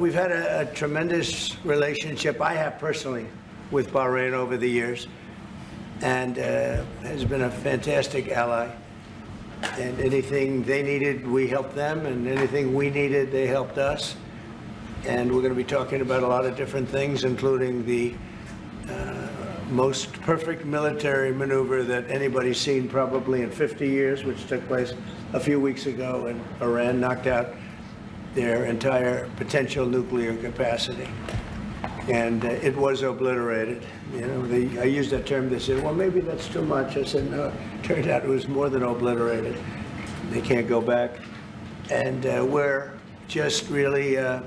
we've had a tremendous relationship, I have personally, with Bahrain over the years, and has been a fantastic ally. And anything they needed, we helped them, and anything we needed, they helped us. And we're going to be talking about a lot of different things, including the most perfect military maneuver that anybody's seen probably in 50 years, which took place a few weeks ago, and Iran knocked out their entire potential nuclear capacity. And it was obliterated. You know, I used that term. They said, well, maybe that's too much. I said, no, it turned out it was more than obliterated. They can't go back. And we're just really going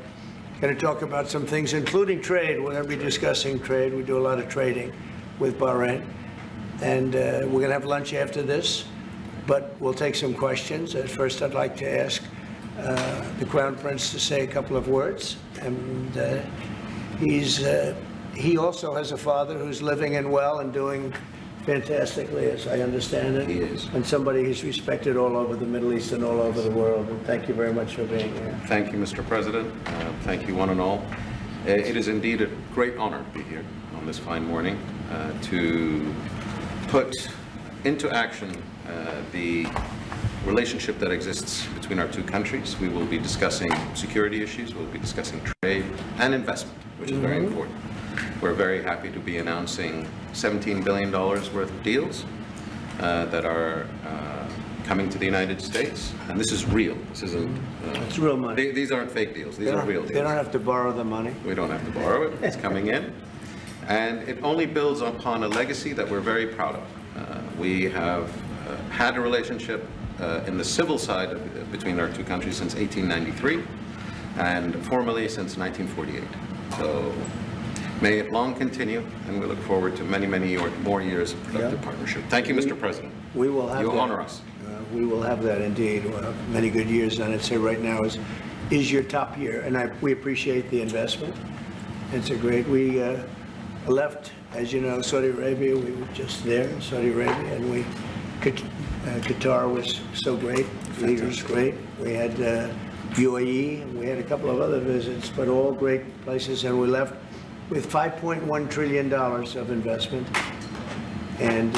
to talk about some things, including trade. We're going to be discussing trade. We do a lot of trading with Bahrain. And we're going to have lunch after this, but we'll take some questions. At first, I'd like to ask the Crown Prince to say a couple of words. And he also has a father who's living and well and doing fantastically, as I understand it. He is. And somebody who's respected all over the Middle East and all over the world. And thank you very much for being here. Thank you, Mr. President. Thank you, one and all. It is indeed a great honor to be here on this fine morning to put into action the relationship that exists between our two countries. We will be discussing security issues, we'll be discussing trade and investment, which is very important. We're very happy to be announcing $17 billion worth of deals that are coming to the United States. And this is real. This isn't... It's real money. These aren't fake deals. These are real deals. They don't have to borrow the money. We don't have to borrow it. It's coming in. And it only builds upon a legacy that we're very proud of. We have had a relationship in the civil side between our two countries since 1893 and formally since 1948. So may it long continue, and we look forward to many, many more years of productive partnership. Thank you, Mr. President. We will have You that. honor us. We will have that indeed. We'll have many good years, and I'd say right now is your top year, and we appreciate the investment. It's a great. We left, as you know, Saudi Arabia. We were just there in Saudi Arabia, and Qatar was so great. Leaders great. We had UAE, and we had a couple of other visits, but all great places, and we left with $5.1 trillion of investment, and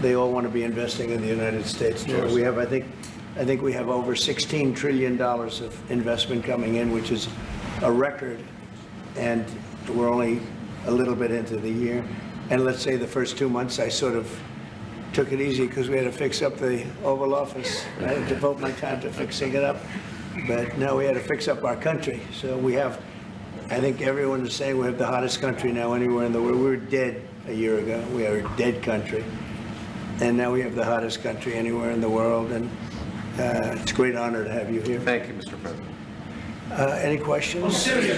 they all want to be investing in the United States. Now, we have, I think we have over $16 trillion of investment coming in, which is a record, and we're only a little bit into the year. And let's say the first 2 months, I sort of took it easy because we had to fix up the Oval Office. I had to devote my time to fixing it up, but now we had to fix up our country. So we have, I think everyone is saying we have the hottest country now anywhere in the world. We were dead a year ago. We are a dead country. And now we have the hottest country anywhere in the world, and it's a great honor to have you here. Thank you, Mr. President. Any questions? On Syria,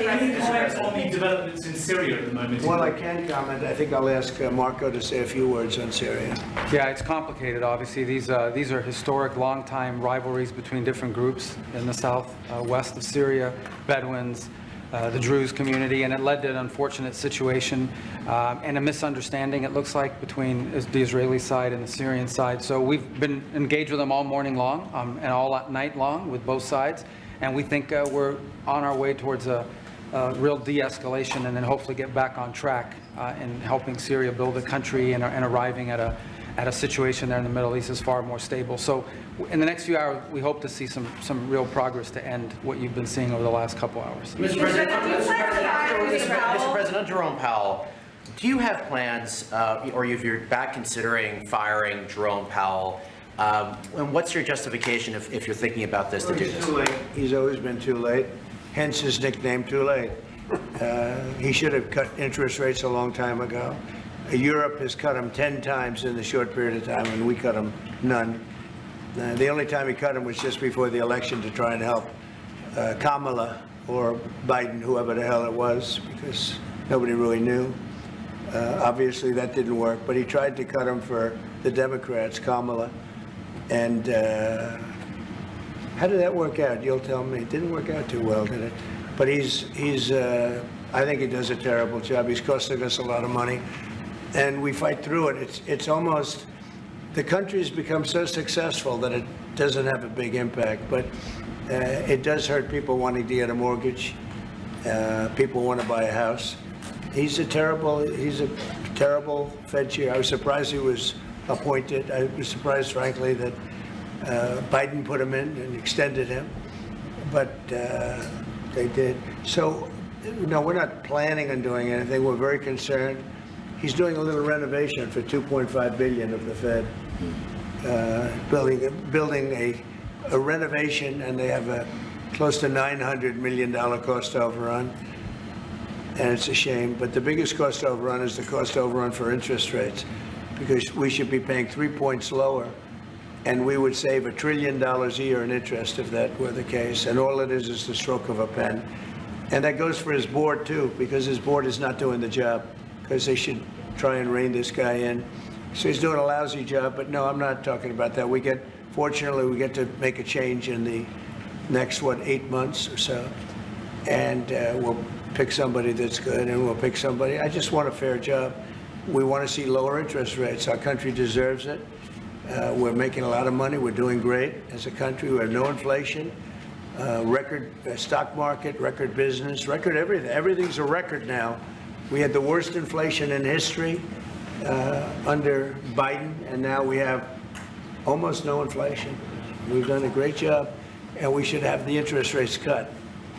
any comments on the developments in Syria at the moment? Well, I can comment. I think I'll ask Marco to say a few words on Syria. Yeah, it's complicated, obviously. These are historic, long-time rivalries between different groups in the south-west of Syria, Bedouins, the Druze community, and it led to an unfortunate situation and a misunderstanding, it looks like, between the Israeli side and the Syrian side. So we've been engaged with them all morning long and all night long with both sides, and we think we're on our way towards a real de-escalation and then hopefully get back on track in helping Syria build a country and arriving at a situation there in the Middle East is far more stable. So in the next few hours, we hope to see some real progress to end what you've been seeing over the last couple hours. Mr. President, Jerome Powell, do you have plans, or if you're back considering firing Jerome Powell, and what's your justification if you're thinking about this to do this? Too late. He's always been too late, hence his nickname, Too Late. He should have cut interest rates a long time ago. Europe has cut them 10 times in the short period of time, and we cut them none. The only time he cut them was just before the election to try and help Kamala or Biden, whoever the hell it was, because nobody really knew. Obviously, that didn't work, but he tried to cut them for the Democrats, Kamala. And how did that work out? You'll tell me. It didn't work out too well, did it? But I think he does a terrible job. He's costing us a lot of money. And we fight through it. It's almost, the country's become so successful that it doesn't have a big impact. But It does hurt people wanting to get a mortgage. People want to buy a house. He's a terrible Fed chair. I was surprised he was appointed. I was surprised, frankly, that Biden put him in and extended him, but they did. So, no, we're not planning on doing anything. We're very concerned. He's doing a little renovation for $2.5 billion of the Fed, building a renovation, and they have a close to $900 million cost overrun, and it's a shame. But the biggest cost overrun is the cost overrun for interest rates, because we should be paying 3 points lower, and we would save $1 trillion a year in interest if that were the case. And all it is the stroke of a pen. And that goes for his board too, because his board is not doing the job, because they should try and rein this guy in. So he's doing a lousy job, but no, I'm not talking about that. Fortunately, we get to make a change in the next, 8 months or so. And we'll pick somebody that's good, and we'll pick somebody. I just want a fair job. We want to see lower interest rates. Our country deserves it. We're making a lot of money. We're doing great as a country. We have no inflation, record stock market, record business, record everything. Everything's a record now. We had the worst inflation in history under Biden, and now we have almost no inflation. We've done a great job, and we should have the interest rates cut.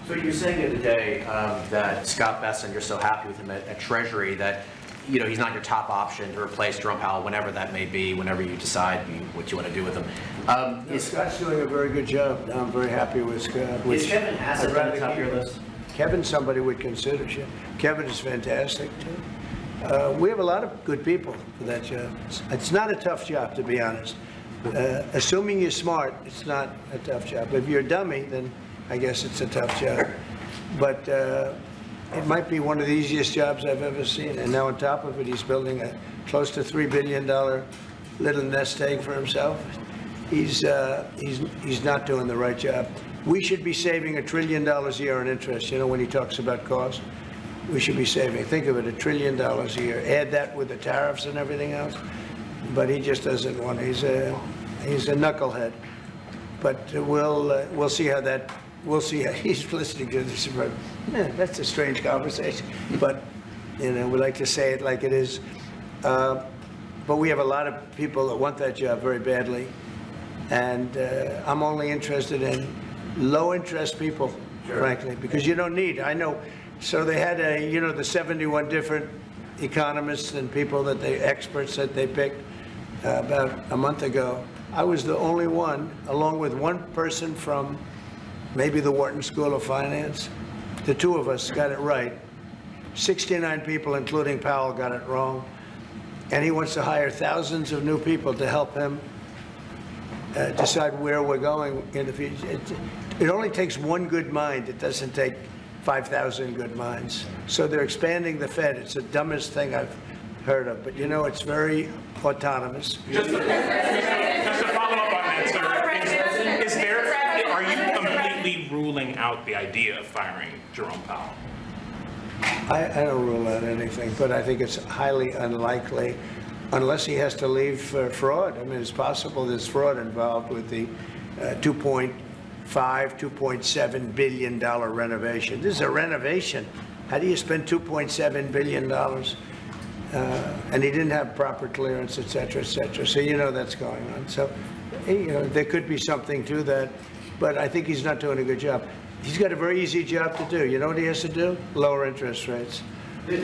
So you're saying the other day that Scott Bessent, you're so happy with him at Treasury that, he's not your top option to replace Jerome Powell whenever that may be, whenever you decide what you want to do with him. Scott's doing a very good job. I'm very happy with Scott. Is Kevin Hassett on the top of your list? Kevin's somebody would consider. Kevin is fantastic, too. We have a lot of good people for that job. It's not a tough job, to be honest. Assuming you're smart, it's not a tough job. If you're a dummy, then I guess it's a tough job. But it might be one of the easiest jobs I've ever seen. And now on top of it, he's building a close to $3 billion little nest egg for himself. He's not doing the right job. We should be saving $1 trillion a year in interest. When he talks about cost, we should be saving. Think of it, $1 trillion a year. Add that with the tariffs and everything else. But he just doesn't want it. He's a knucklehead. But we'll see how that. We'll see how he's listening to this. That's a strange conversation. But we like to say it like it is. But we have a lot of people that want that job very badly, and I'm only interested in low-interest people, frankly, because you don't need. I know. So they had the 71 different economists and people experts that they picked about a month ago. I was the only one, along with one person from maybe the Wharton School of Finance. The two of us got it right. 69 people, including Powell, got it wrong. And he wants to hire thousands of new people to help him decide where we're going in the future. It only takes one good mind. It doesn't take 5,000 good minds. So they're expanding the Fed. It's the dumbest thing I've heard of. But it's very autonomous. Just to follow up on that, sir, are you completely ruling out the idea of firing Jerome Powell? I don't rule out anything, but I think it's highly unlikely, unless he has to leave for fraud. I mean, it's possible there's fraud involved with the $2.7 billion renovation. This is a renovation. How do you spend $2.7 billion? And he didn't have proper clearance, et cetera, et cetera. So that's going on. So, there could be something to that, but I think he's not doing a good job. He's got a very easy job to do. You know what he has to do? Lower interest rates. Have you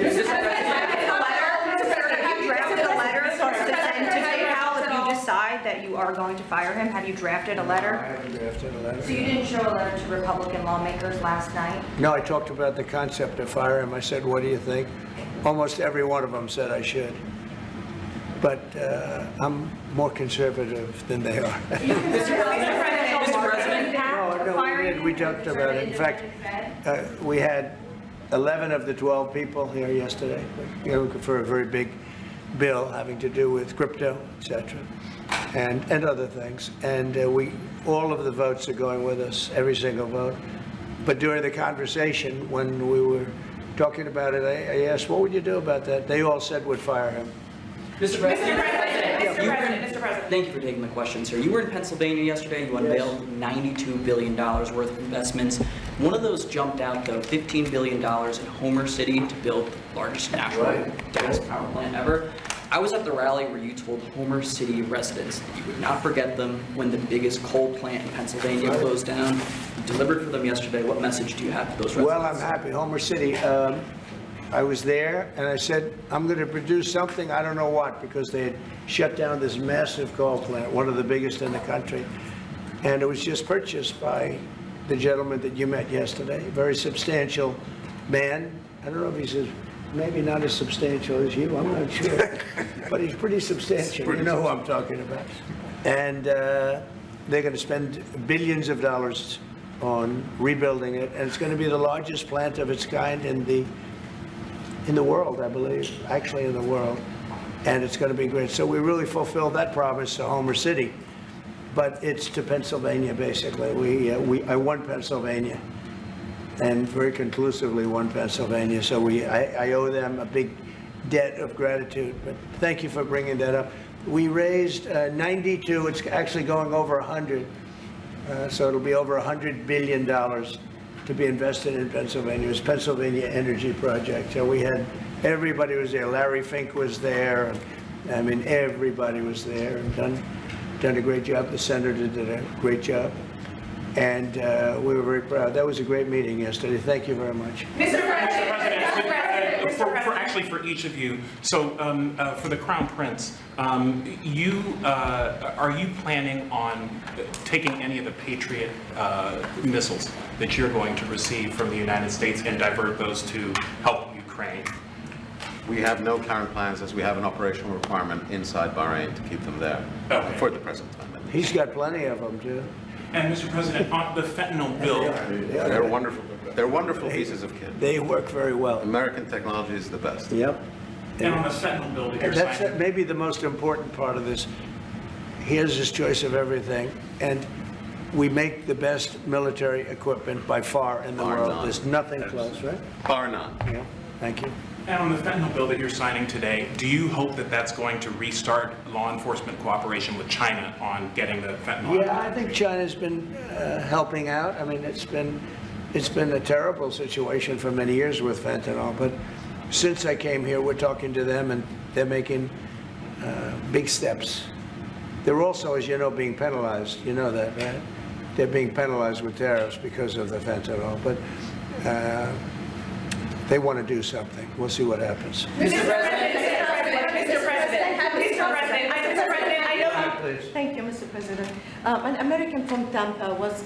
drafted a letter to send to Powell if you decide that you are going to fire him? Have you drafted a letter? I haven't drafted a letter. So you didn't show a letter to Republican lawmakers last night? No, I talked about the concept of fire him. I said, what do you think? Almost every one of them said I should. But I'm more conservative than they are. Mr. President, No, we talked about it. In fact, we had 11 of the 12 people here yesterday, for a very big bill having to do with crypto, et cetera, and other things. And all of the votes are going with us, every single vote. But during the conversation, when we were talking about it, I asked, what would you do about that? They all said we'd fire him. Mr. President, Mr. President. Thank you for taking the question, sir. You were in Pennsylvania yesterday. You unveiled $92 billion worth of investments. One of those jumped out, though, $15 billion in Homer City to build the largest natural gas power plant ever. I was at the rally where you told Homer City residents that you would not forget them when the biggest coal plant in Pennsylvania closed down. You delivered for them yesterday. What message do you have to those residents? Well, I'm happy. Homer City, I was there and I said, I'm going to produce something, I don't know what, because they had shut down this massive coal plant, one of the biggest in the country. And it was just purchased by the gentleman that you met yesterday, a very substantial man. I don't know if he's maybe not as substantial as you, I'm not sure, but he's pretty substantial. You know who I'm talking about. And they're going to spend billions of dollars on rebuilding it, and it's going to be the largest plant of its kind in the world, I believe, actually in the world, and it's going to be great. So we really fulfilled that promise to Homer City, but it's to Pennsylvania, basically. I won Pennsylvania, and very conclusively won Pennsylvania, so I owe them a big debt of gratitude, but thank you for bringing that up. We raised 92, it's actually going over 100, so it'll be over $100 billion to be invested in Pennsylvania. It was Pennsylvania Energy Project. So we had, everybody was there. Larry Fink was there. I mean, everybody was there and done a great job. The senator did a great job. And we were very proud. That was a great meeting yesterday. Thank you very much. Mr. Actually, for each of you, so for the Crown Prince, are you planning on taking any of the Patriot missiles that you're going to receive from the United States and divert those to help Ukraine? We have no current plans, as we have an operational requirement inside Bahrain to keep them there for the present time. He's got plenty of them, too. And Mr. President, on the fentanyl bill, They're wonderful. They're wonderful pieces of kit. They work very well. American technology is the best. Yep. and on the fentanyl bill that you're And that's signing. maybe the most important part of this. Here's his choice of everything, and we make the best military equipment by far in the Bar world. none. There's nothing close, right? Bar none. Yeah, thank you. And on the fentanyl bill that you're signing today, do you hope that that's going to restart law enforcement cooperation with China on getting the fentanyl? Yeah, I think China's been helping out. I mean, it's been a terrible situation for many years with fentanyl, but since I came here, we're talking to them, and they're making big steps. They're also, as you know, being penalized. You know that, right? They're being penalized with tariffs because of the fentanyl, but they want to do something. We'll see what happens. Mr. President, I know. Thank you, Mr. President. An American from Tampa was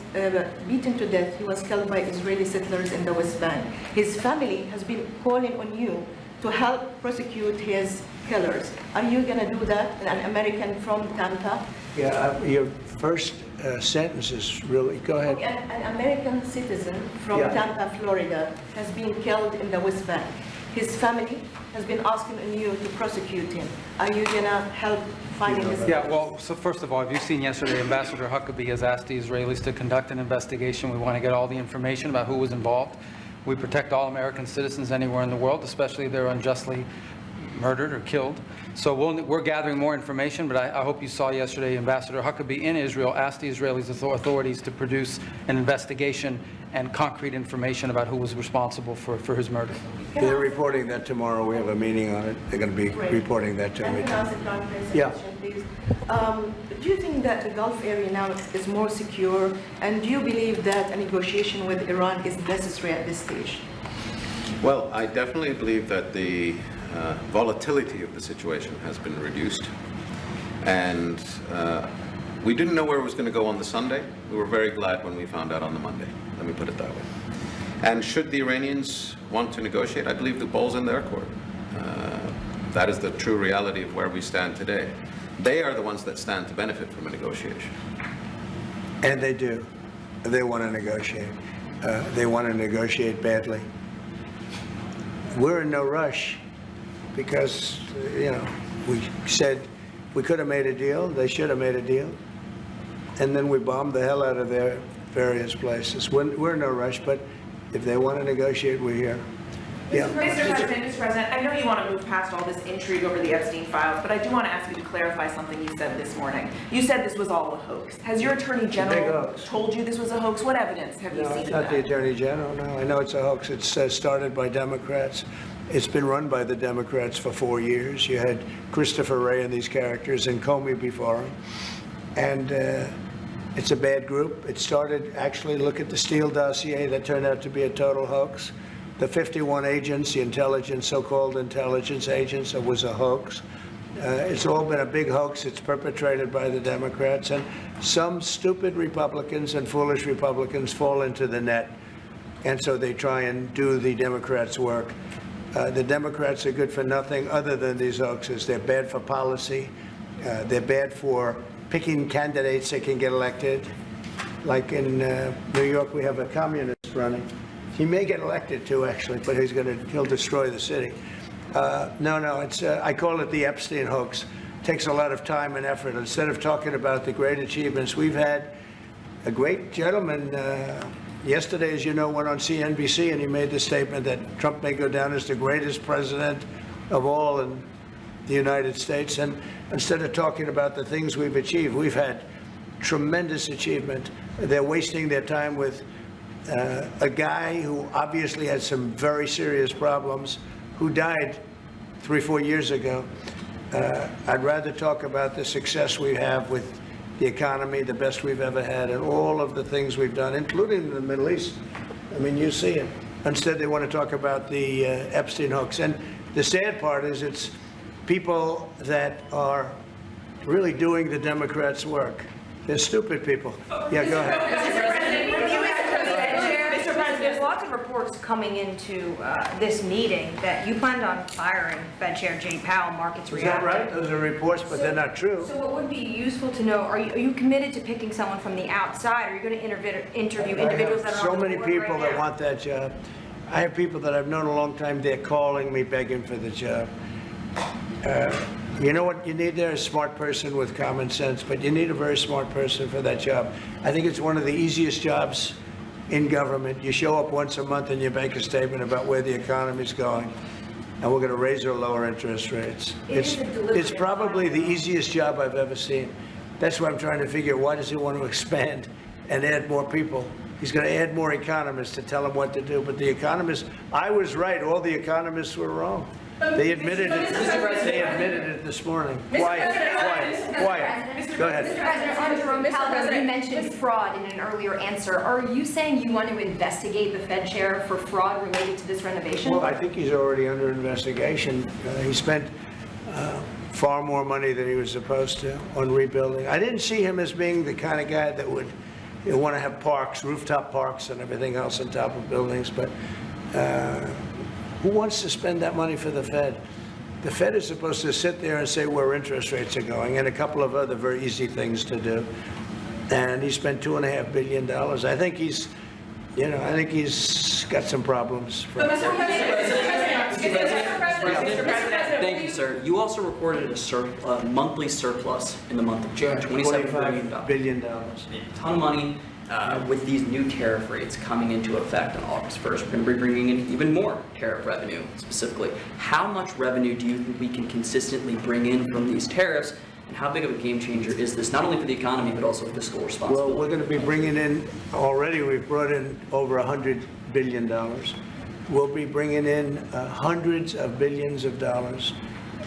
beaten to death. He was killed by Israeli settlers in the West Bank. His family has been calling on you to help prosecute his killers. Are you going to do that? An American from Tampa? Yeah, your first sentence is really, go ahead. An American citizen from Yeah. Tampa, Florida, has been killed in the West Bank. His family has been asking on you to prosecute him. Are you going to help finding his Yeah, well, so first of all, have you seen yesterday, Ambassador Huckabee has asked the Israelis to conduct an investigation. We want to get all the information about who was involved. We protect all American citizens anywhere in the world, especially if they're unjustly murdered or killed. So we're gathering more information, but I hope you saw yesterday Ambassador Huckabee in Israel asked the Israeli authorities to produce an investigation and concrete information about who was responsible for his murder. They're reporting that tomorrow. We have a meeting on it. They're going to be reporting that to me. Can I ask a Crown Prince Yeah. question, please? Do you think that the Gulf area now is more secure, and do you believe that a negotiation with Iran is necessary at this stage? Well, I definitely believe that the volatility of the situation has been reduced. And we didn't know where it was going to go on the Sunday. We were very glad when we found out on the Monday. Let me put it that way. And should the Iranians want to negotiate, I believe the ball's in their court. That is the true reality of where we stand today. They are the ones that stand to benefit from a negotiation. And they do. They want to negotiate. They want to negotiate badly. We're in no rush because, we said we could have made a deal. They should have made a deal. And then we bombed the hell out of their various places. We're in no rush, but if they want to negotiate, we're here. Yeah. Mr. President, I know you want to move past all this intrigue over the Epstein files, but I do want to ask you to clarify something you said this morning. You said this was all a hoax. Has your Attorney big General hoax. told you this was a hoax? What evidence have you No, seen it's of not the that? Attorney General, no. I know it's a hoax. It's started by Democrats. It's been run by the Democrats for 4 years. You had Christopher Wray and these characters and Comey before him. And it's a bad group. It started, actually, look at the Steele dossier. That turned out to be a total hoax. The 51 agents, the intelligence, so-called intelligence agents, it was a hoax. It's all been a big hoax. It's perpetrated by the Democrats. And some stupid Republicans and foolish Republicans fall into the net. And so they try and do the Democrats' work. The Democrats are good for nothing other than these hoaxes. They're bad for policy. They're bad for picking candidates that can get elected. Like in New York, we have a communist running. He may get elected too, actually, but he'll destroy the city. No, it's I call it the Epstein hoax. It takes a lot of time and effort. Instead of talking about the great achievements, we've had a great gentleman yesterday, as you know, went on CNBC and he made the statement that Trump may go down as the greatest president of all in the United States. And instead of talking about the things we've achieved, we've had tremendous achievement. They're wasting their time with a guy who obviously had some very serious problems, who died 3-4 years ago. I'd rather talk about the success we have with the economy, the best we've ever had, and all of the things we've done, including in the Middle East. I mean, you see it. Instead, they want to talk about the Epstein hoax. And the sad part is it's people that are really doing the Democrats' work. They're stupid people. Yeah, go ahead. Mr. President, there's lots of reports coming into this meeting that you planned on firing Fed Chair Jay Powell. Markets Is that reacted. right? Those are reports, but they're not true. So what would be useful to know, are you committed to picking someone from the outside? Are you going to interview individuals that are so on the many board people right that now? want that job. I have people that I've known a long time, they're calling me, begging for the job. You know what you need there? A smart person with common sense, but you need a very smart person for that job. I think it's one of the easiest jobs in government. You show up once a month and you make a statement about where the economy's going, and we're going to raise or lower interest rates. It's probably the easiest job I've ever seen. That's why I'm trying to figure, why does he want to expand and add more people? He's going to add more economists to tell him what to do. But the economists, I was right. All the economists were wrong. They admitted it. They admitted it this morning. Quiet. Go ahead. Mr. President, on Jerome Powell, you mentioned fraud in an earlier answer. Are you saying you want to investigate the Fed chair for fraud related to this renovation? Well, I think he's already under investigation. He spent far more money than he was supposed to on rebuilding. I didn't see him as being the kind of guy that would want to have parks, rooftop parks and everything else on top of buildings, but who wants to spend that money for the Fed? The Fed is supposed to sit there and say where interest rates are going and a couple of other very easy things to do. And he spent $2.5 billion. I think he's got some problems. Thank you, sir. You also reported a monthly surplus in the month of June, $27 billion. $25 billion. A ton of money. With these new tariff rates coming into effect on August 1st, we're going to be bringing in even more tariff revenue specifically. How much revenue do you think we can consistently bring in from these tariffs, and how big of a game changer is this, not only for the economy, but also fiscal responsibility? Well, we're going to be bringing in, already we've brought in over $100 billion. We'll be bringing in hundreds of billions of dollars.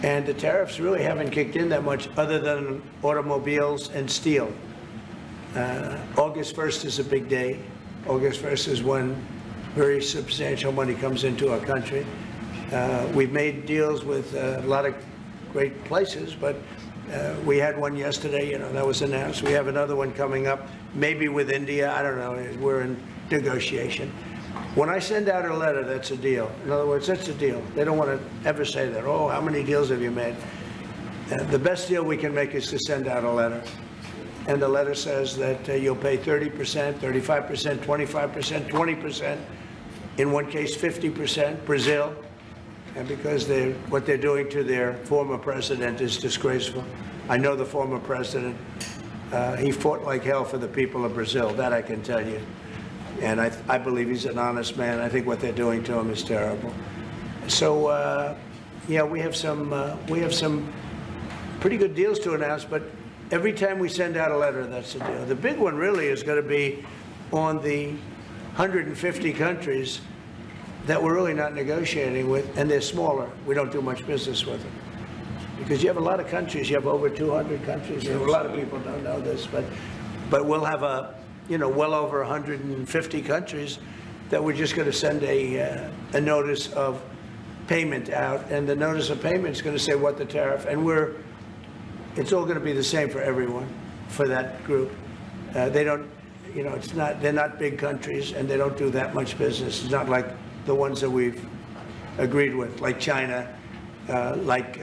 And the tariffs really haven't kicked in that much other than automobiles and steel. August 1st is a big day. August 1st is when very substantial money comes into our country. We've made deals with a lot of great places, but we had one yesterday, that was announced. We have another one coming up, maybe with India. I don't know. We're in negotiation. When I send out a letter, that's a deal. In other words, that's a deal. They don't want to ever say that. Oh, how many deals have you made? The best deal we can make is to send out a letter. And the letter says that you'll pay 30%, 35%, 25%, 20%, in one case 50%, Brazil, and because what they're doing to their former president is disgraceful. I know the former president. He fought like hell for the people of Brazil, that I can tell you. And I believe he's an honest man. I think what they're doing to him is terrible. So, yeah, we have some pretty good deals to announce, but every time we send out a letter, that's the deal. The big one really is going to be on the 150 countries that we're really not negotiating with, and they're smaller. We don't do much business with them. Because you have a lot of countries, you have over 200 countries, and a lot of people don't know this, but we'll have well over 150 countries that we're just going to send a notice of payment out, and the notice of payment is going to say what the tariff, and it's all going to be the same for everyone, for that group. They don't, they're not big countries, and they don't do that much business. It's not like the ones that we've agreed with, like China, like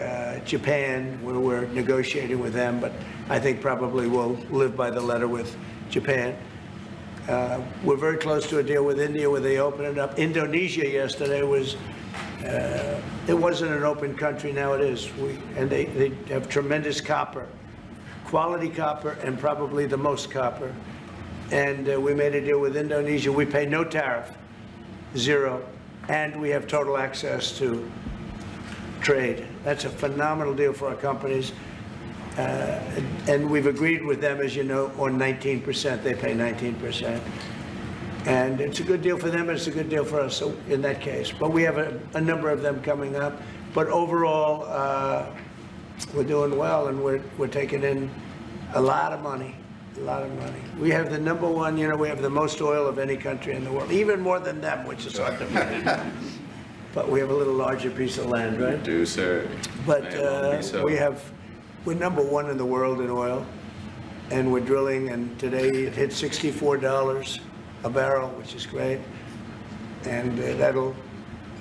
Japan, where we're negotiating with them, but I think probably we'll live by the letter with Japan. We're very close to a deal with India where they open it up. Indonesia yesterday was, it wasn't an open country, now it is. And they have tremendous copper, quality copper, and probably the most copper. And we made a deal with Indonesia. We pay no tariff, zero, and we have total access to trade. That's a phenomenal deal for our companies. And we've agreed with them, as you know, on 19%. They pay 19%. And it's a good deal for them, and it's a good deal for us, so in that case. But we have a number of them coming up. But overall, we're doing well, and we're taking in a lot of money, a lot of money. We have the number one, we have the most oil of any country in the world, even more than them, which is hard to believe. But we have a little larger piece of land, right? We do, sir. But May well be so. we're number one in the world in oil, and we're drilling, and today it hit $64 a barrel, which is great. And that'll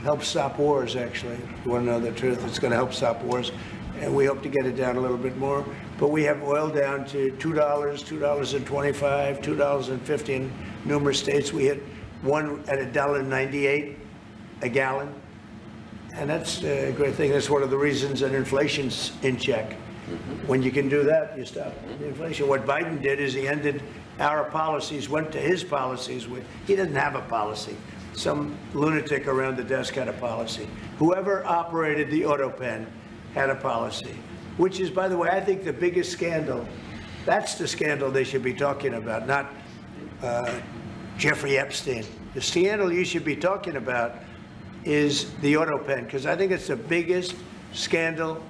help stop wars, actually. If you want to know the truth, it's going to help stop wars. And we hope to get it down a little bit more. But we have oil down to $2, $2.25, $2.50 in numerous states. We hit one at $1.98 a gallon. And that's a great thing. That's one of the reasons that inflation's in check. When you can do that, you stop the inflation. What Biden did is he ended our policies, went to his policies. He doesn't have a policy. Some lunatic around the desk had a policy. Whoever operated the auto pen had a policy, which is, by the way, I think the biggest scandal. That's the scandal they should be talking about, not Jeffrey Epstein. The scandal you should be talking about is the auto pen, because I think it's the biggest scandal,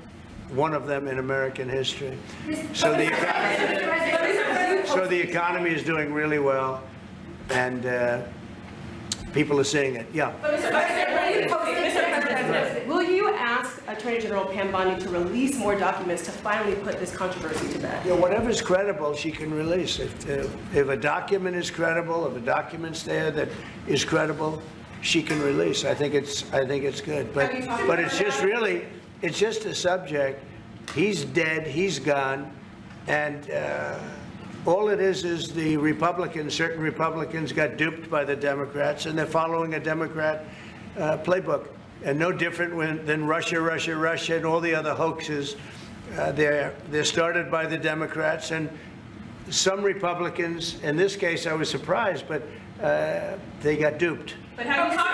one of them in American history. So the economy is doing really well, and people are seeing it. Yeah. Will you ask Attorney General Pam Bondi to release more documents to finally put this controversy to bed? Yeah, whatever's credible, she can release. If a document is credible, if a document's there that is credible, she can release. I think it's good. But it's just really, it's just a subject. He's dead. He's gone, and all it is the Republicans. Certain Republicans got duped by the Democrats, and they're following a Democrat playbook. And no different than Russia, and all the other hoaxes. They're started by the Democrats, and some Republicans. In this case, I was surprised, but they got duped. But have you talked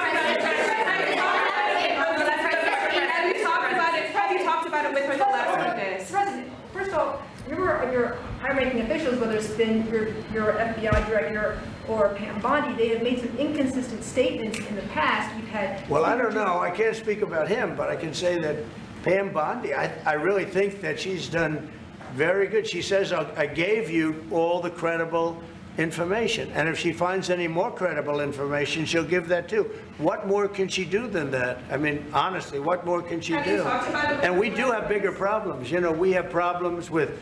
about it? Have you talked about it with her the last few days? President, first of all, your high-ranking officials, whether it's been your FBI director or Pam Bondi, they have made some inconsistent statements in the past. You've had. Well, I don't know. I can't speak about him, but I can say that Pam Bondi, I really think that she's done very good. She says, I gave you all the credible information, and if she finds any more credible information, she'll give that too. What more can she do than that? I mean, honestly, what more can she do? And we do have bigger problems. We have problems with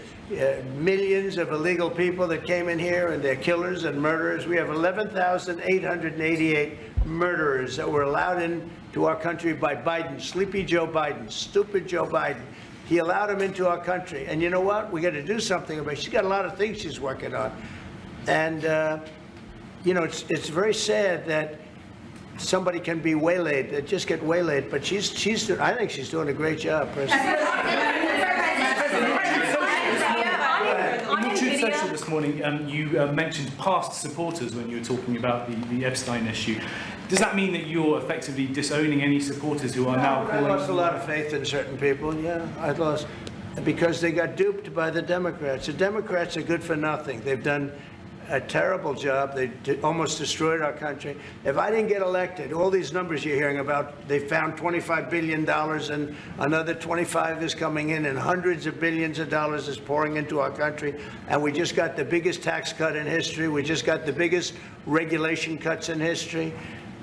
millions of illegal people that came in here, and they're killers and murderers. We have 11,888 murderers that were allowed into our country by Biden, Sleepy Joe Biden, stupid Joe Biden. He allowed them into our country. And you know what? We got to do something about it. She's got a lot of things she's working on. And, it's very sad that somebody can be waylaid, that just get waylaid, but I think she's doing a great job, President. In your Truth Social this morning, you mentioned past supporters when you were talking about the Epstein issue. Does that mean that you're effectively disowning any supporters who are now I calling? lost a lot of faith in certain people, yeah. I lost, because they got duped by the Democrats. The Democrats are good for nothing. They've done a terrible job. They almost destroyed our country. If I didn't get elected, all these numbers you're hearing about, they found $25 billion and another 25 is coming in and hundreds of billions of dollars is pouring into our country. And we just got the biggest tax cut in history. We just got the biggest regulation cuts in history.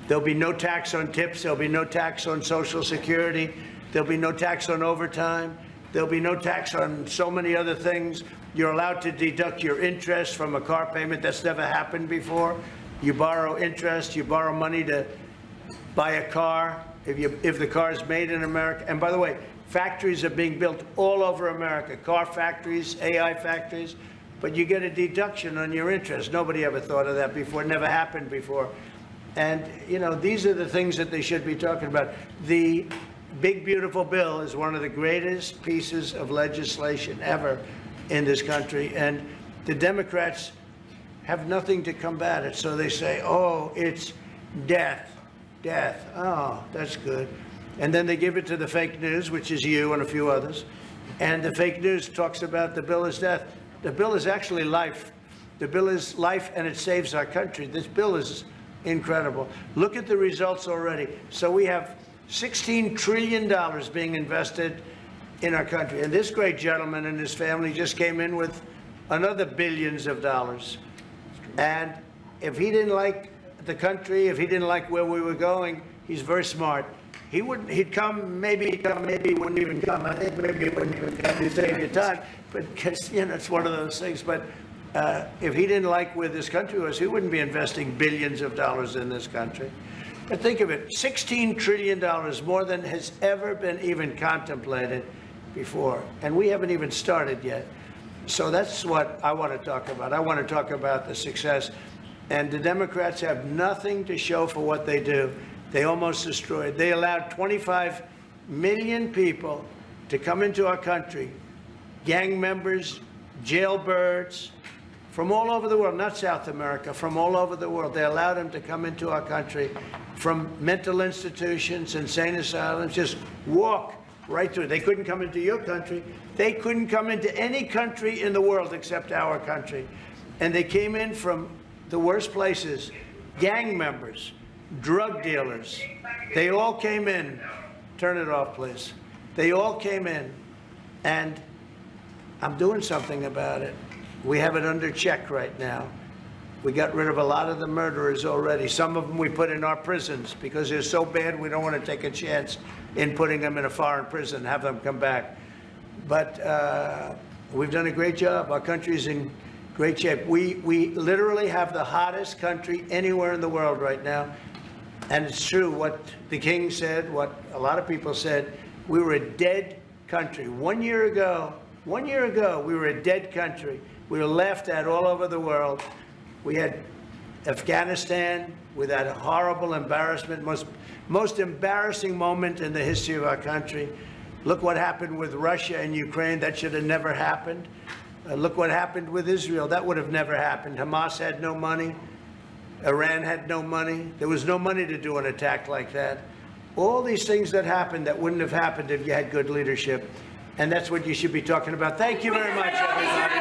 There'll be no tax on tips. There'll be no tax on Social Security. There'll be no tax on overtime. There'll be no tax on so many other things. You're allowed to deduct your interest from a car payment. That's never happened before. You borrow interest, you borrow money to buy a car if the car is made in America. And by the way, factories are being built all over America, car factories, AI factories, but you get a deduction on your interest. Nobody ever thought of that before. It never happened before. And, you know, these are the things that they should be talking about. The big, beautiful bill is one of the greatest pieces of legislation ever in this country, and the Democrats have nothing to combat it. So they say, oh, it's death. Oh, that's good. And then they give it to the fake news, which is you and a few others. And the fake news talks about the bill is death. The bill is actually life. The bill is life, and it saves our country. This bill is incredible. Look at the results already. So we have $16 trillion being invested in our country. And this great gentleman and his family just came in with another billions of dollars. And if he didn't like the country, if he didn't like where we were going, he's very smart. He'd come, maybe he'd come, maybe he wouldn't even come. I think maybe he wouldn't even come to save your time. But, because, you know, it's one of those things. But if he didn't like where this country was, he wouldn't be investing billions of dollars in this country. But think of it, $16 trillion, more than has ever been even contemplated before. And we haven't even started yet. So that's what I want to talk about. I want to talk about the success. And the Democrats have nothing to show for what they do. They almost destroyed. They allowed 25 million people to come into our country, gang members, jailbirds, from all over the world, not South America, from all over the world. They allowed them to come into our country from mental institutions, insane asylums, just walk right through. They couldn't come into your country. They couldn't come into any country in the world except our country. And they came in from the worst places, gang members, drug dealers. They all came in. Turn it off, please. They all came in. And I'm doing something about it. We have it under check right now. We got rid of a lot of the murderers already. Some of them we put in our prisons because they're so bad we don't want to take a chance in putting them in a foreign prison, have them come back. But we've done a great job. Our country's in great shape. We literally have the hottest country anywhere in the world right now. And it's true what the king said, what a lot of people said. We were a dead country. 1 year ago, we were a dead country. We were laughed at all over the world. We had Afghanistan with that horrible embarrassment, most embarrassing moment in the history of our country. Look what happened with Russia and Ukraine. That should have never happened. Look what happened with Israel. That would have never happened. Hamas had no money. Iran had no money. There was no money to do an attack like that. All these things that happened that wouldn't have happened if you had good leadership. And that's what you should be talking about. Thank you very much, everybody.